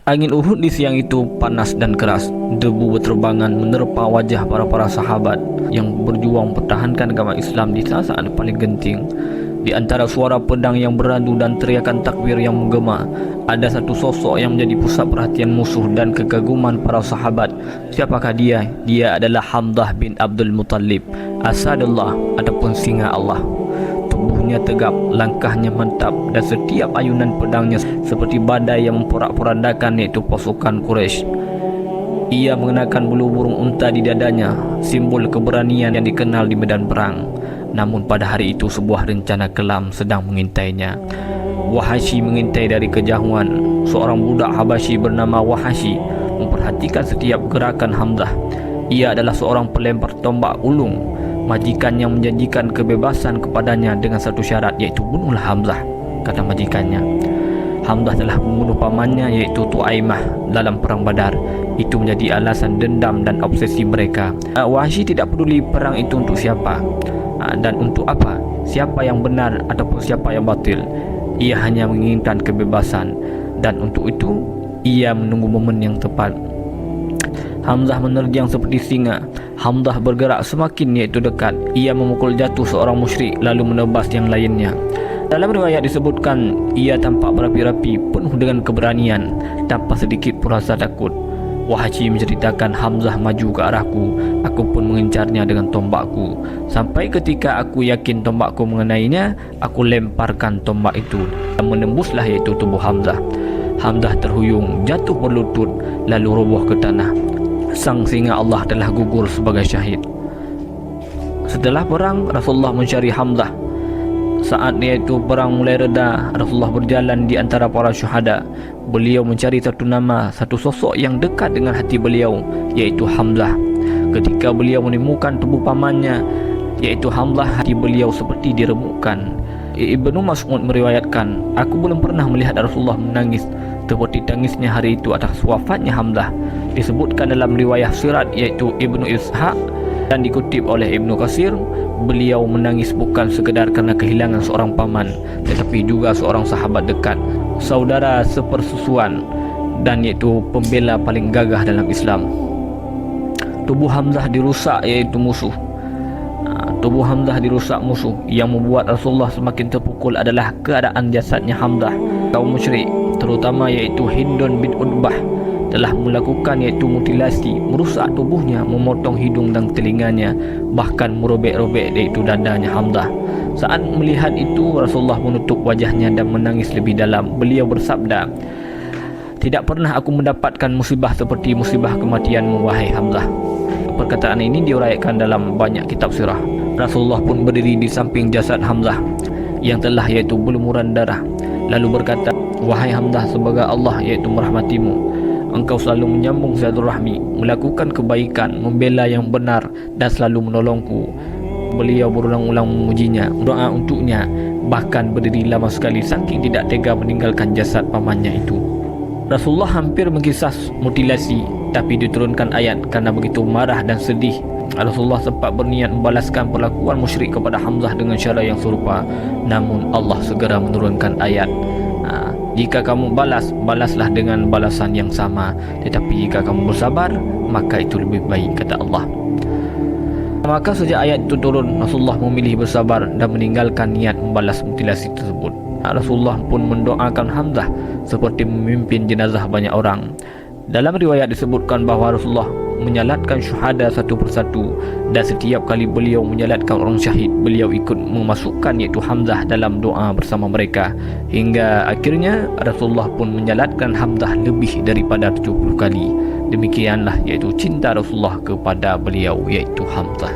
Angin Uhud di siang itu panas dan keras. Debu berterbangan menerpa wajah para sahabat yang berjuang pertahankan agama Islam di saat paling genting. Di antara suara pedang yang beradu dan teriakan takbir yang menggema, ada satu sosok yang menjadi pusat perhatian musuh dan kekaguman para sahabat. Siapakah dia? Dia adalah Hamzah bin Abdul Muttalib, Asadullah ataupun singa Allah. Tubuhnya tegap, langkahnya mantap, dan setiap ayunan pedangnya seperti badai yang memporak-porandakan iaitu pasukan Quraisy. Ia mengenakan bulu burung unta di dadanya, simbol keberanian yang dikenal di medan perang. Namun pada hari itu sebuah rencana kelam sedang mengintainya. Wahsy mengintai dari kejauhan. Seorang budak Habasyi bernama Wahsy memperhatikan setiap gerakan Hamzah. Ia adalah seorang pelempar tombak ulung. Majikannya menjanjikan kebebasan kepadanya dengan satu syarat, iaitu bunuhlah Hamzah, kata majikannya. Hamzah telah membunuh pamannya iaitu Tuaimah dalam perang Badar. Itu menjadi alasan dendam dan obsesi mereka. Wahsy tidak peduli perang itu untuk siapa dan untuk apa, siapa yang benar ataupun siapa yang batil. Ia hanya menginginkan kebebasan, dan untuk itu ia menunggu momen yang tepat. Hamzah menerjang seperti singa. Hamzah bergerak semakin iaitu dekat. Ia memukul jatuh seorang musyrik lalu menebas yang lainnya. Dalam riwayat disebutkan ia tampak berapi-rapi, penuh dengan keberanian, tanpa sedikit pun rasa takut. Wahsy menceritakan, Hamzah maju ke arahku, aku pun mengincarnya dengan tombakku. Sampai ketika aku yakin tombakku mengenainya, aku lemparkan tombak itu dan menembuslah iaitu tubuh Hamzah. Hamzah terhuyung, jatuh berlutut, lalu roboh ke tanah. Sang singa Allah telah gugur sebagai syahid. Setelah perang, Rasulullah mencari Hamzah. Saat iaitu perang mulai reda, Rasulullah berjalan di antara para syuhada. Beliau mencari satu nama, satu sosok yang dekat dengan hati beliau, iaitu Hamzah. Ketika beliau menemukan tubuh pamannya, iaitu Hamzah, hati beliau seperti diremukkan. Ibnu Mas'ud meriwayatkan, aku belum pernah melihat Rasulullah menangis seperti tangisnya hari itu atas wafatnya Hamzah. Disebutkan dalam riwayat sirat iaitu Ibnu Ishaq dan dikutip oleh Ibnu Katsir, beliau menangis bukan sekedar karena kehilangan seorang paman, tetapi juga seorang sahabat dekat, saudara sepersusuan, dan iaitu pembela paling gagah dalam Islam. Tubuh Hamzah dirusak iaitu musuh. Tubuh Hamzah dirusak musuh. Yang membuat Rasulullah semakin terpukul adalah keadaan jasadnya Hamzah. Kaum musyrik, terutama iaitu Hindun bin Utbah, telah melakukan iaitu mutilasi, merusak tubuhnya, memotong hidung dan telinganya, bahkan merobek-robek iaitu dadanya Hamzah. Saat melihat itu, Rasulullah menutup wajahnya dan menangis lebih dalam. Beliau bersabda, tidak pernah aku mendapatkan musibah seperti musibah kematianmu wahai Hamzah. Perkataan ini diuraikan dalam banyak kitab sirah. Rasulullah pun berdiri di samping jasad Hamzah yang telah iaitu berlumuran darah, lalu berkata, wahai Hamzah, semoga Allah iaitu merahmatimu. Engkau selalu menyambung silaturahmi, melakukan kebaikan, membela yang benar, dan selalu menolongku. Beliau berulang-ulang memujinya, doa untuknya, bahkan berdiri lama sekali saking tidak tega meninggalkan jasad pamannya itu. Rasulullah hampir mengkisas mutilasi, tapi diturunkan ayat karena begitu marah dan sedih. Rasulullah sempat berniat membalaskan perlakuan musyrik kepada Hamzah dengan cara yang serupa, namun Allah segera menurunkan ayat, jika kamu balas, balaslah dengan balasan yang sama, tetapi jika kamu bersabar, maka itu lebih baik, kata Allah. Maka sejak ayat itu turun, Rasulullah memilih bersabar dan meninggalkan niat membalas mutilasi tersebut. Rasulullah pun mendoakan Hamzah seperti memimpin jenazah banyak orang. Dalam riwayat disebutkan bahawa Rasulullah menyalatkan syuhada satu persatu, dan setiap kali beliau menyalatkan orang syahid, beliau ikut memasukkan iaitu Hamzah dalam doa bersama mereka. Hingga akhirnya Rasulullah pun menyalatkan Hamzah lebih daripada 70 kali. Demikianlah iaitu cinta Rasulullah kepada beliau iaitu Hamzah.